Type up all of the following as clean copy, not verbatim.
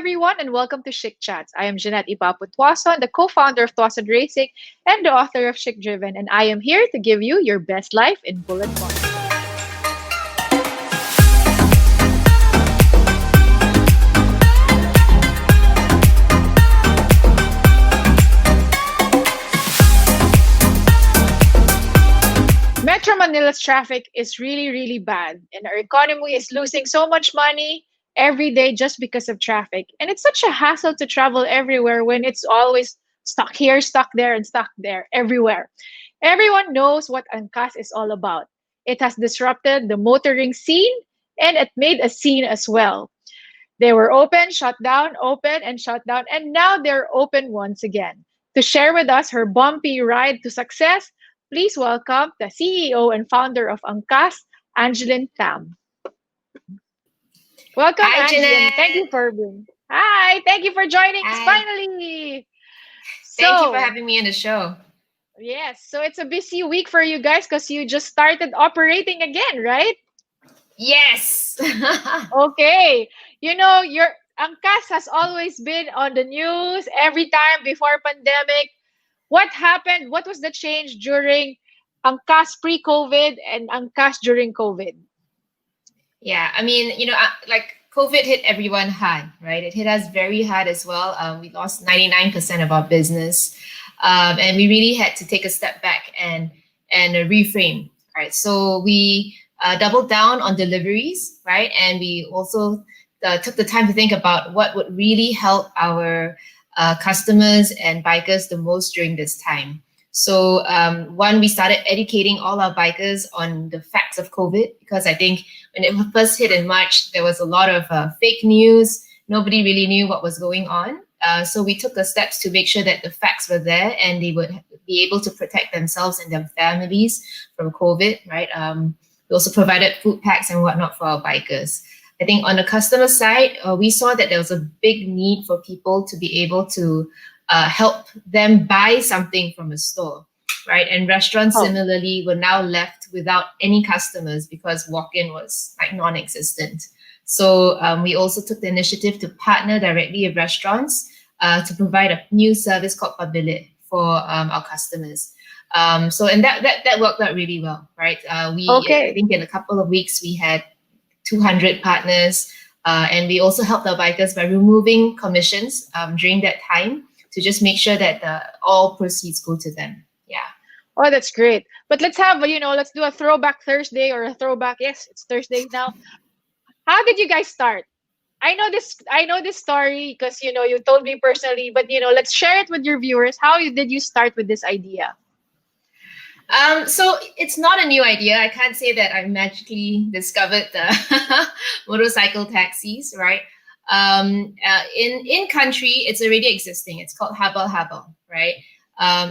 everyone, and welcome to Chic Chats. I am Jeanette Ipapo-Tuason, the co-founder of Tuason Racing and the author of Chic Driven, and I am here to give you your best life in bullet points. Metro Manila's traffic is really, really bad, and our economy is losing so much money every day just because of traffic. And it's such a hassle to travel everywhere when it's always stuck here, stuck there, and stuck there, everywhere. Everyone knows what Angkas is all about. It has disrupted the motoring scene and it made a scene as well. They were open, and shut down, and now they're open once again. To share with us her bumpy ride to success, please welcome the CEO and founder of Angkas, Angeline Tham. Welcome, Hi, Angeline. Thank you Jeanette. for being. Hi, thank you for joining us Hi. finally. Thank you for So, having me on the show. yes, so it's a busy week for you guys because you just started operating again, right? Yes. Okay. Your Angkas has always been on the news every time before pandemic. What happened? What was the change during Angkas pre-COVID and Angkas during COVID? Yeah, I mean, like COVID hit everyone hard, right? It hit us very hard as well. We lost 99% of our business, and we really had to take a step back and reframe, right? So we doubled down on deliveries, right? And we also took the time to think about what would really help our customers and bikers the most during this time. So one, we started educating all our bikers on the facts of COVID because I think when it first hit in March, there was a lot of fake news. Nobody really knew what was going on. So we took the steps to make sure that the facts were there and they would be able to protect themselves and their families from COVID, right? We also provided food packs and whatnot for our bikers. I think on the customer side, we saw that there was a big need for people to be able to help them buy something from a store, right? And restaurants Oh, similarly were now left without any customers because walk-in was like non-existent. So we also took the initiative to partner directly with restaurants to provide a new service called Pabilit for our customers. So and that worked out really well, right? I okay. think in a couple of weeks we had 200 partners, and we also helped our bikers by removing commissions during that time to just make sure that all proceeds go to them. Yeah. Oh, that's great. But let's do a throwback Thursday or a throwback. Yes, it's Thursday now. How did you guys start? I know this story because you told me personally, but let's share it with your viewers. Did you start with this idea? So it's not a new idea. I can't say that I magically discovered the motorcycle taxis, right? In country, it's already existing. It's called habal habal, right?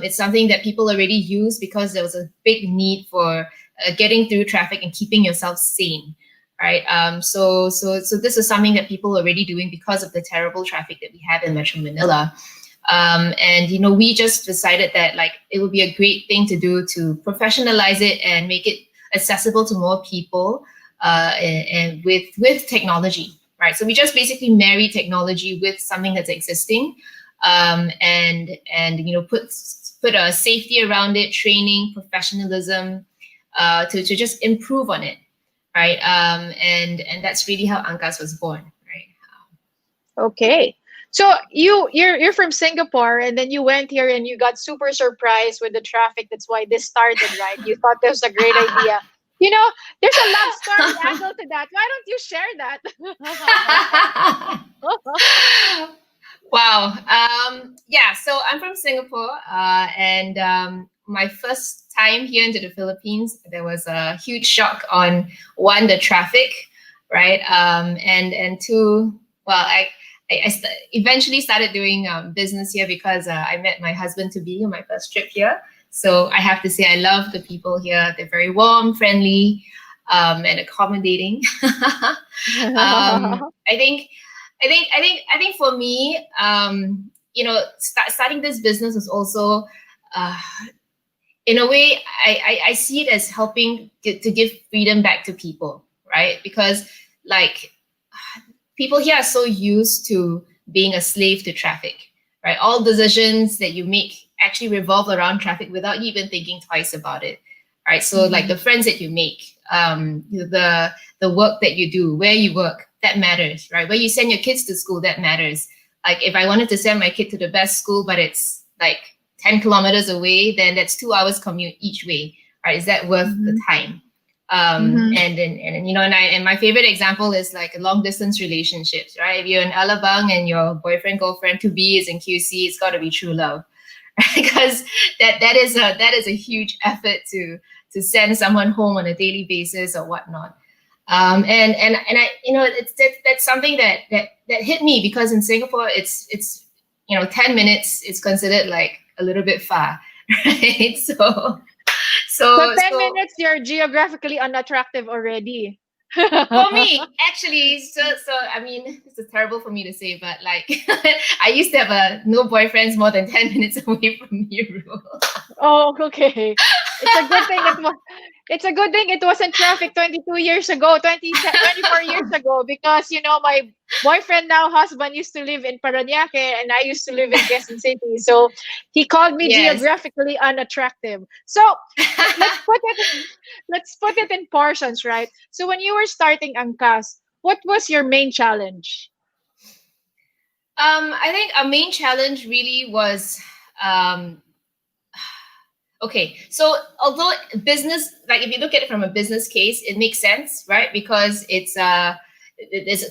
It's something that people already use because there was a big need for getting through traffic and keeping yourself sane, right? So this is something that people are already doing because of the terrible traffic that we have in Metro Manila. And we just decided that like it would be a great thing to do to professionalize it and make it accessible to more people, and with technology, right? So we just basically marry technology with something that's existing, and put a safety around it, training, professionalism, to just improve on it, right? And that's really how Angkas was born, right? Okay. So you're from Singapore and then you went here and you got super surprised with the traffic. That's why this started, right? You thought this was a great idea. You know, there's a love story angle to that. Why don't you share that? Wow. Yeah, so I'm from Singapore, and my first time here into the Philippines, there was a huge shock on one, the traffic, right? And two, well, eventually started doing business here because I met my husband to be on my first trip here. So I have to say I love the people here. They're very warm, friendly, and accommodating. I think for me, starting this business was also, uh, in a way, I see it as helping to give freedom back to people, right? Because like people here are so used to being a slave to traffic, right? All decisions that you make actually revolve around traffic without you even thinking twice about it, right? So like the friends that you make, the work that you do, where you work, that matters, right? Where you send your kids to school, that matters. Like if I wanted to send my kid to the best school, but it's like 10 kilometers away, then that's 2 hours commute each way, right? Is that worth the time? And my favorite example is like long distance relationships, right? If you're in Alabang and your boyfriend, girlfriend to be is in QC, it's got to be true love, because that is a huge effort to send someone home on a daily basis or whatnot. And I, that's something that hit me, because in Singapore, it's 10 minutes is considered like a little bit far, right? So 10 minutes, you're geographically unattractive already. For me, actually, so I mean, this is terrible for me to say, but like, I used to have no boyfriends more than 10 minutes away from you. Oh, okay. It's a good thing it's a good thing it wasn't traffic 22 years ago, 24 years ago, because my boyfriend, now husband, used to live in Parañaque and I used to live in Quezon City. So he called me geographically unattractive. So let's put it in portions, right? So when you were starting Angkas, what was your main challenge? I think our main challenge really was okay. So although business, like if you look at it from a business case, it makes sense, right? Because it's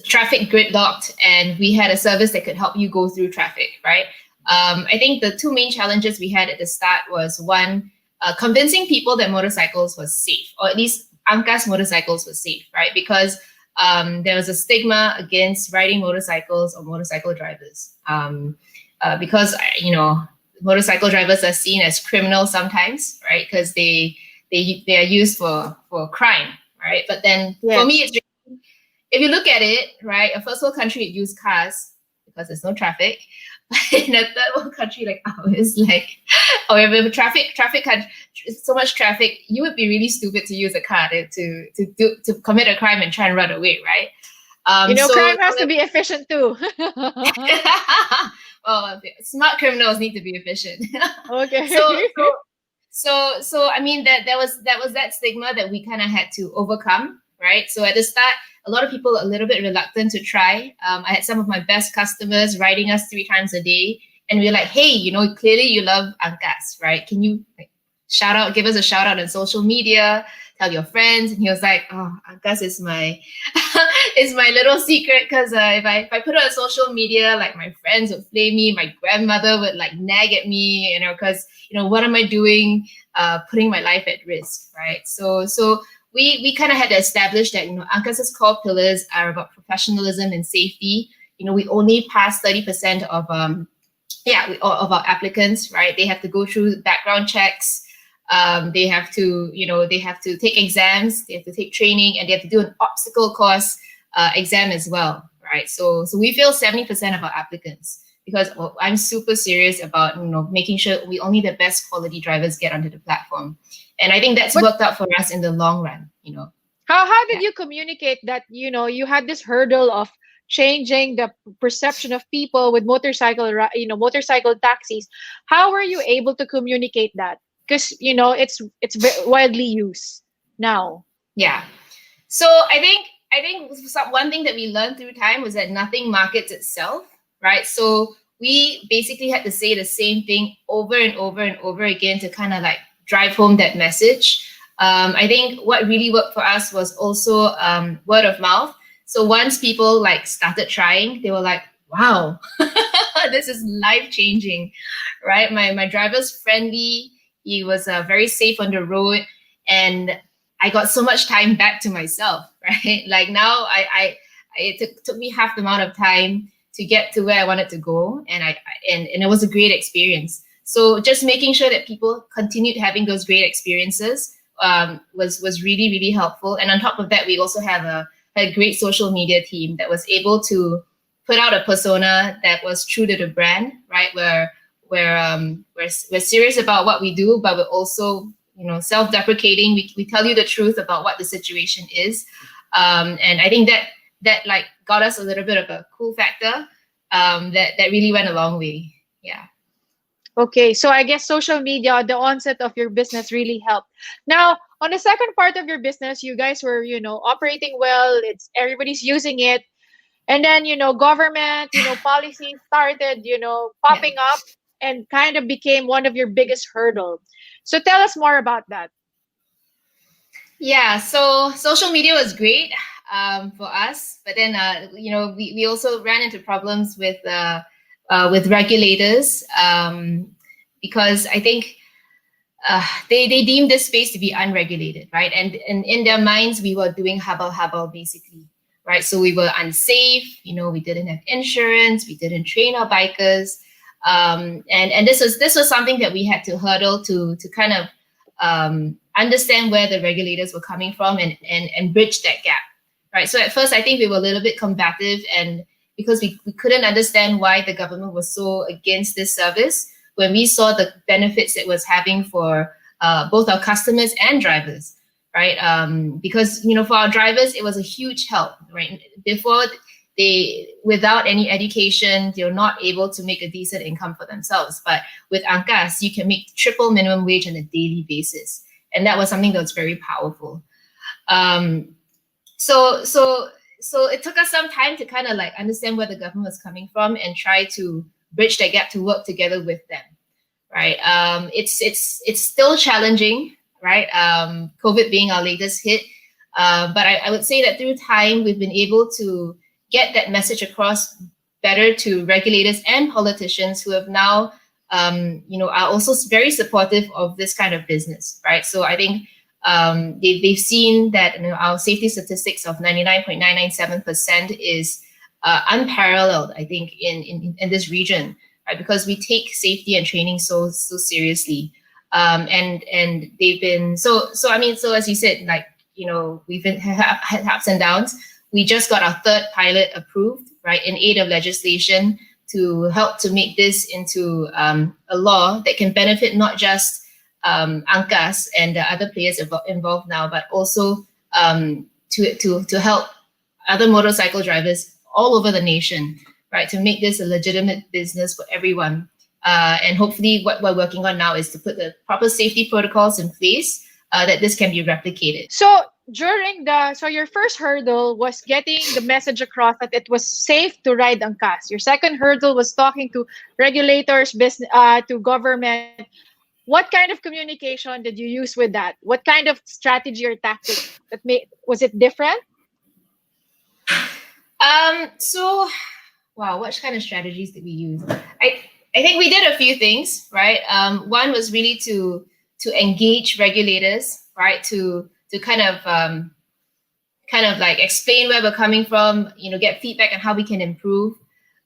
traffic gridlocked, and we had a service that could help you go through traffic, right? I think the two main challenges we had at the start was one, convincing people that motorcycles was safe, or at least Angkas motorcycles was safe, right? Because there was a stigma against riding motorcycles or motorcycle drivers, because motorcycle drivers are seen as criminals sometimes, right? Because they are used for crime, right? But then for me, it's if you look at it, right, a first world country use cars because there's no traffic. But in a third world country like ours, like, or if traffic so much traffic, you would be really stupid to use a car to commit a crime and try and run away, right? Crime has to be efficient too. Well, smart criminals need to be efficient. Okay. So I mean that was that stigma that we kind of had to overcome, right? So at the start, a lot of people are a little bit reluctant to try. I had some of my best customers riding us 3 times a day, and we were like, hey, clearly you love Angkas, right? Can you give us a shout out on social media, tell your friends? And he was like, oh, Angkas is my is my little secret, because if I put it on social media, like my friends would flame me, my grandmother would like nag at me, because what am I doing, putting my life at risk, right? So we kind of had to establish that Angkas's core pillars are about professionalism and safety. We only pass 30% of of our applicants, right? They have to go through background checks. They have to take exams, they have to take training, and they have to do an obstacle course exam as well, right? So we fill 70% of our applicants, because I'm super serious about making sure only the best quality drivers get onto the platform, and I think that's worked out for us in the long run. How did you communicate that you had this hurdle of changing the perception of people with motorcycle taxis? How were you able to communicate that? Because it's widely used now. Yeah. So I think one thing that we learned through time was that nothing markets itself, right? So we basically had to say the same thing over and over and over again to kind of like drive home that message. I think what really worked for us was also word of mouth. So once people like started trying, they were like, wow, this is life-changing, right? My driver's friendly. He was very safe on the road, and I got so much time back to myself, right? Like now it took me half the amount of time to get to where I wanted to go. And it was a great experience. So just making sure that people continued having those great experiences was really, really helpful. And on top of that, we also have a great social media team that was able to put out a persona that was true to the brand, right? We're serious about what we do, but we're also self-deprecating. We tell you the truth about what the situation is, and I think that like got us a little bit of a cool factor. that really went a long way. Yeah. Okay, so I guess social media, the onset of your business really helped. Now, on the second part of your business, you guys were, operating well. It's everybody's using it. And then, government, policy started, Yeah. popping up and kind of became one of your biggest hurdle. So tell us more about that. Yeah, so social media was great for us, but then we also ran into problems with regulators because I think they deemed this space to be unregulated, right? And in their minds, we were doing habal basically, right? So we were unsafe. We didn't have insurance. We didn't train our bikers, and this was something that we had to hurdle to kind of understand where the regulators were coming from and bridge that gap, right? So at first, I think we were a little bit combative, and because we couldn't understand why the government was so against this service when we saw the benefits it was having for both our customers and drivers, right? Because for our drivers, it was a huge help, right? Before without any education, they're not able to make a decent income for themselves. But with Angkas, you can make triple minimum wage on a daily basis, and that was something that was very powerful. Um, so so so it took us some time to kind of like understand where the government was coming from and try to bridge that gap to work together with them, right? It's still challenging, right? COVID being our latest hit, but I would say that through time we've been able to get that message across better to regulators and politicians who have now are also very supportive of this kind of business, right? So I think they've seen that our safety statistics of 99.997% is unparalleled, I think, in this region, right? Because we take safety and training so seriously, and they've been so as you said, like we've had ups and downs. We just got our third pilot approved, right, in aid of legislation to help to make this into a law that can benefit not just Angkas and the other players involved now, but also to help other motorcycle drivers all over the nation, right, to make this a legitimate business for everyone. And hopefully what we're working on now is to put the proper safety protocols in place that this can be replicated. So so your first hurdle was getting the message across that it was safe to ride Angkas. Your second hurdle was talking to regulators, business, to government. What kind of communication did you use with that? What kind of strategy or tactic was it different? So wow, what kind of strategies did we use? I think we did a few things, right? One was really to engage regulators, right? To kind of like explain where we're coming from, get feedback on how we can improve.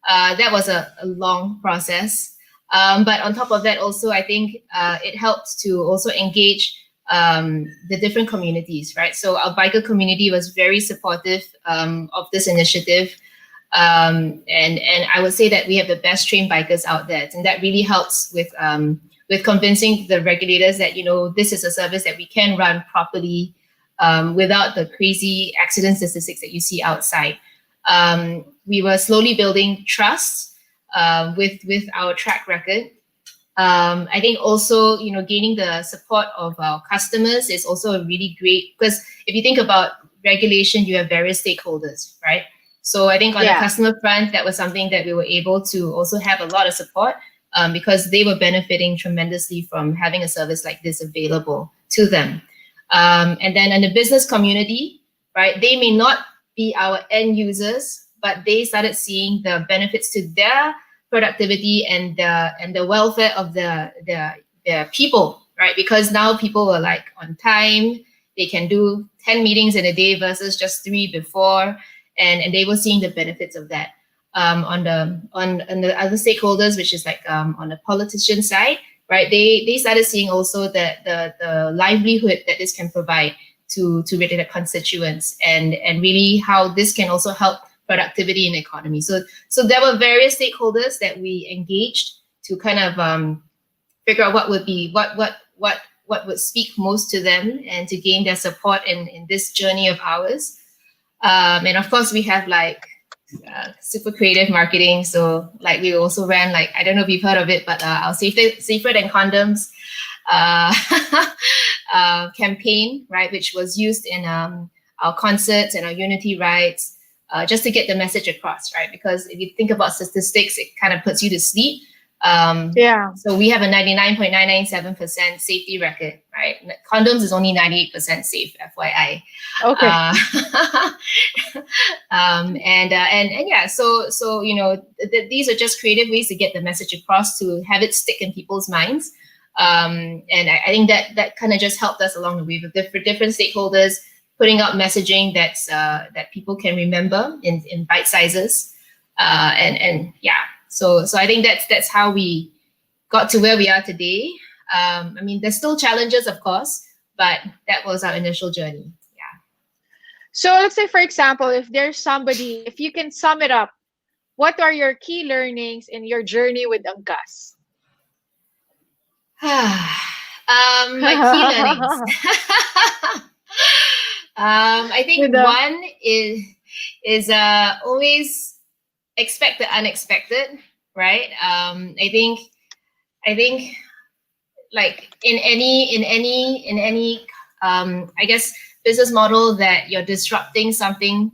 That was a long process. But on top of that, also, I think it helped to also engage the different communities, right? So our biker community was very supportive of this initiative. And I would say that we have the best trained bikers out there. And that really helps with convincing the regulators that, this is a service that we can run properly without the crazy accident statistics that you see outside. We were slowly building trust with our track record. I think also, gaining the support of our customers is also a really great, because if you think about regulation, you have various stakeholders, right? So I think on the customer front, that was something that we were able to also have a lot of support because they were benefiting tremendously from having a service like this available to them. And then in the business community, right, they may not be our end users, but they started seeing the benefits to their productivity and the welfare of the people, right? Because now people were like on time, they can do 10 meetings in a day versus just 3 before, and they were seeing the benefits of that. On the other stakeholders, which is like on the politician side, right? They started seeing also the livelihood that this can provide to really the constituents and really how this can also help productivity in the economy. So there were various stakeholders that we engaged to kind of figure out what would be what would speak most to them and to gain their support in this journey of ours. And of course, we have like super creative marketing. So like we also ran like, I don't know if you've heard of it, but our safer than condoms uh, campaign, right, which was used in our concerts and our unity rides, just to get the message across, right? Because if you think about statistics, it kind of puts you to sleep. Yeah. So we have a 99.997% safety record, right? Condoms is only 98% safe, FYI. Okay. And yeah, so you know, these are just creative ways to get the message across, to have it stick in people's minds. And I think that kind of just helped us along the way with different stakeholders putting out messaging that people can remember in bite sizes. And yeah, so I think that's how we got to where we are today. I mean, there's still challenges, of course, but that was our initial journey. Yeah. So let's say, for example, if there's somebody, if you can sum it up, what are your key learnings in your journey with Angkas? My key learnings. I think With the one is always expect the unexpected, right? I think like in any I guess business model that you're disrupting something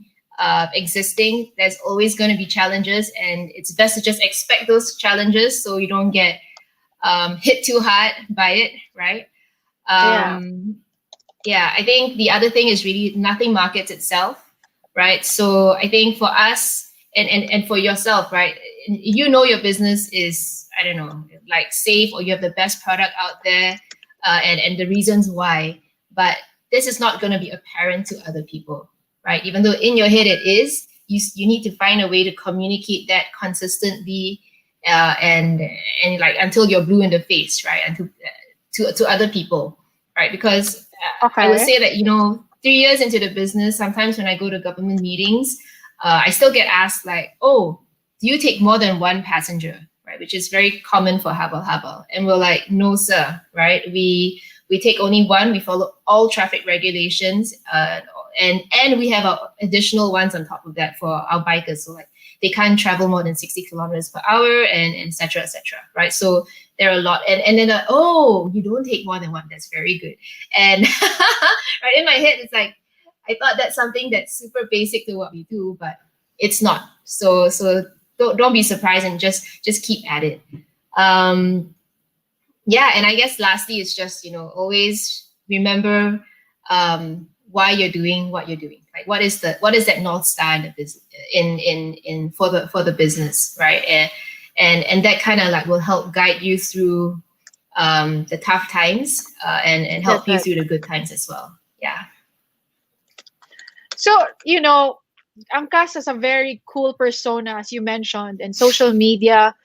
existing, there's always going to be challenges, and it's best to just expect those challenges so you don't get hit too hard by it, right? yeah. Yeah, I think the other thing is really nothing markets itself, right? So I think for us and for yourself, right? You know your business is, I don't know, like safe, or you have the best product out there, and the reasons why. But this is not going to be apparent to other people, right? Even though in your head it is, you need to find a way to communicate that consistently, and like until you're blue in the face, right? Until to other people, right? Because I would Okay. say that, you know, 3 years into the business, sometimes when I go to government meetings, I still get asked like, oh, do you take more than one passenger, right? Which is very common for Habal. And we're like, no, sir, right? We take only one. We follow all traffic regulations, and we have our additional ones on top of that for our bikers. So like they can't travel more than 60 kilometers per hour, and et cetera, right? So there are a lot. And then, oh, you don't take more than one. That's very good. And right in my head, it's like, I thought that's something that's super basic to what we do, but it's not. So don't be surprised, and just keep at it. Yeah, and I guess lastly, it's just, you know, always remember why you're doing what you're doing. Like what is that North Star in the business, in for the business, right? And that kind of like will help guide you through the tough times, and That's help you right. through the good times as well. Yeah. So, Angkas has a very cool persona, as you mentioned, and social media.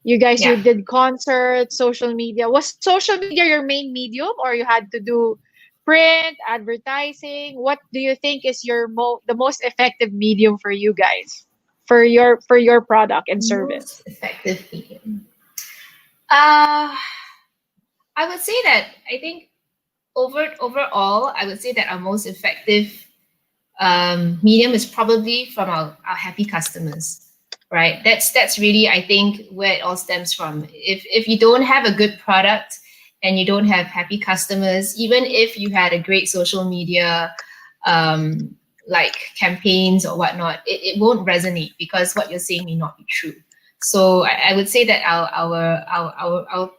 You Yeah. did concerts, social media. Was social media your main medium, or you had to do print, advertising? What do you think is the most effective medium for you guys, for your product and Most service? effective medium. Uh, I would say that I think overall, I would say that our most effective medium is probably from our happy customers, right? That's really, I think, where it all stems from. If you don't have a good product and you don't have happy customers, even if you had a great social media like campaigns or whatnot, it won't resonate, because what you're saying may not be true. So I would say that our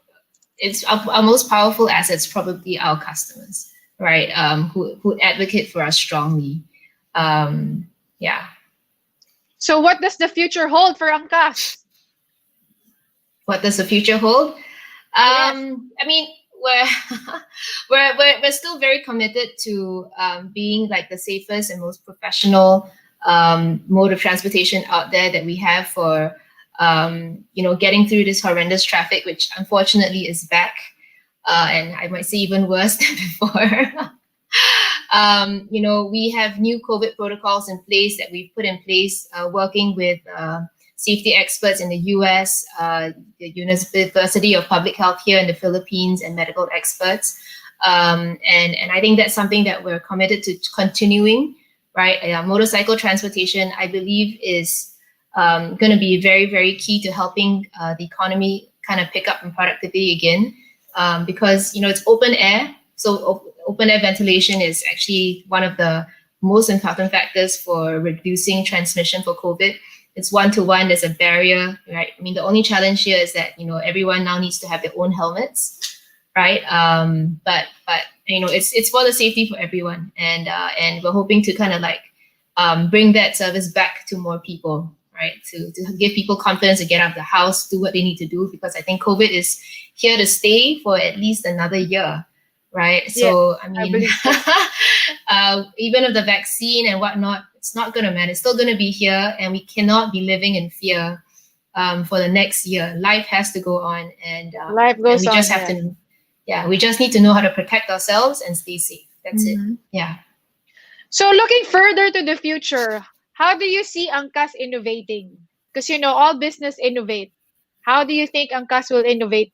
it's our most powerful assets, probably our customers, right? Who advocate for us strongly. Yeah. So, what does the future hold for Angkas? What does the future hold? Yes, I mean, we're we're still very committed to being like the safest and most professional mode of transportation out there that we have for getting through this horrendous traffic, which unfortunately is back, and I might say even worse than before. We have new COVID protocols in place that we've put in place, working with safety experts in the US, the University of Public Health here in the Philippines, and medical experts. And I think that's something that we're committed to continuing, right? Motorcycle transportation, I believe, is going to be very, very key to helping the economy kind of pick up in productivity again, because it's open air. So open air ventilation is actually one of the most important factors for reducing transmission for COVID. It's one-to-one. There's a barrier, right? I mean, the only challenge here is that everyone now needs to have their own helmets, right? But it's for the safety for everyone, and we're hoping to kind of like bring that service back to more people, right? To give people confidence to get out of the house, do what they need to do, because I think COVID is here to stay for at least another year, right? Yeah, So I I mean, believe so. even if the vaccine and whatnot, it's not going to matter. It's still going to be here, and we cannot be living in fear for the next year. Life has to go on, Life and goes we on, just have yeah. to, yeah, we just need to know how to protect ourselves and stay safe. That's it. Mhm. Yeah. So looking further to the future, how do you see Angkas innovating? Because all business innovate. How do you think Angkas will innovate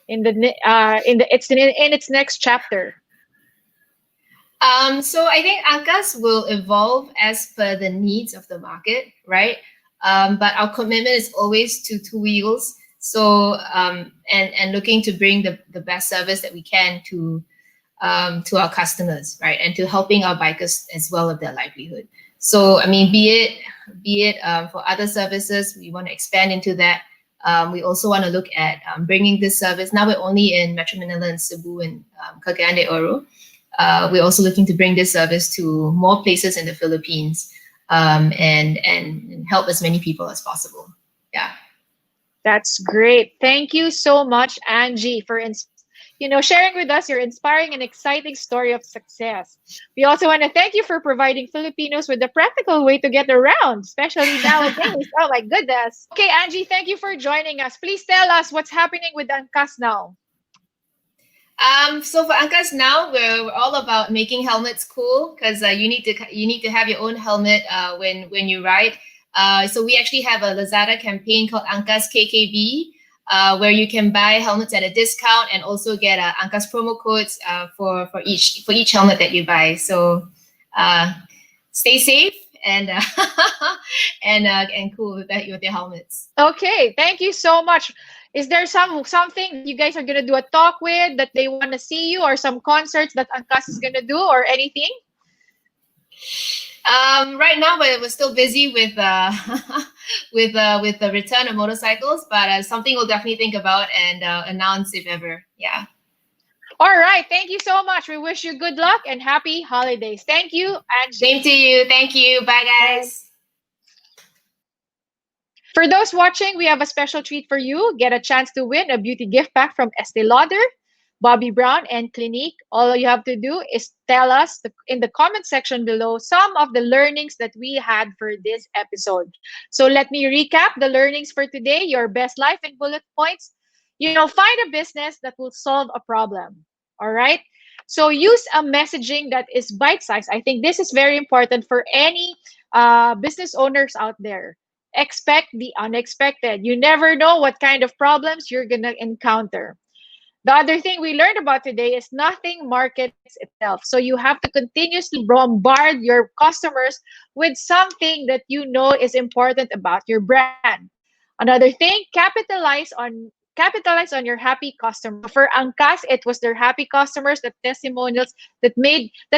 in its next chapter? So I think Angkas will evolve as per the needs of the market, right? But our commitment is always to two wheels. So and looking to bring the best service that we can to our customers, right? And to helping our bikers as well with their livelihood. So I mean, be it for other services, we want to expand into that. We also want to look at bringing this service. Now we're only in Metro Manila and Cebu and Cagayan de Oro. We're also looking to bring this service to more places in the Philippines, and help as many people as possible. Yeah. That's great. Thank you so much, Angie, for sharing with us your inspiring and exciting story of success. We also want to thank you for providing Filipinos with a practical way to get around, especially nowadays. Oh my goodness. Okay, Angie, thank you for joining us. Please tell us what's happening with Angkas now. So for Angkas now, we're all about making helmets cool, because you need to have your own helmet when you ride. So we actually have a Lazada campaign called Angkas KKB, where you can buy helmets at a discount and also get Angkas promo codes for each helmet that you buy. So stay safe and and cool with your helmets. Okay, thank you so much. Is there something that you guys are gonna do a talk with that they want to see you, or some concerts that Angkas is gonna do, or anything? Right now we're still busy with with the return of motorcycles, but something we'll definitely think about and announce if ever. Yeah. All right, thank you so much. We wish you good luck and happy holidays. Thank you, Same Angie. to you. Thank you. Bye, Bye. guys. For those watching, we have a special treat for you. Get a chance to win a beauty gift pack from Estee Lauder, Bobbi Brown, and Clinique. All you have to do is tell us in the comment section below some of the learnings that we had for this episode. So let me recap the learnings for today. Your best life in bullet points. Find a business that will solve a problem. All right. So use a messaging that is bite sized. I think this is very important for any business owners out there. Expect the unexpected. You never know what kind of problems you're going to encounter. The other thing we learned about today is nothing markets itself. So you have to continuously bombard your customers with something that you know is important about your brand. Another thing, capitalize on your happy customers. For Angkas, it was their happy customers, the testimonials that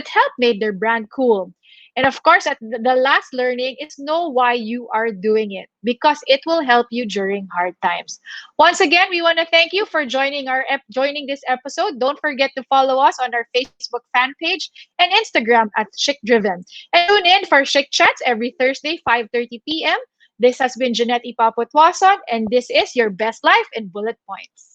helped made their brand cool. And of course, at the last learning is know why you are doing it, because it will help you during hard times. Once again, we want to thank you for joining this episode. Don't forget to follow us on our Facebook fan page and Instagram at Chic Driven. And tune in for Chic Chats every Thursday, 5:30 p.m. This has been Jeanette Ipapo-Tuason, and this is your best life in bullet points.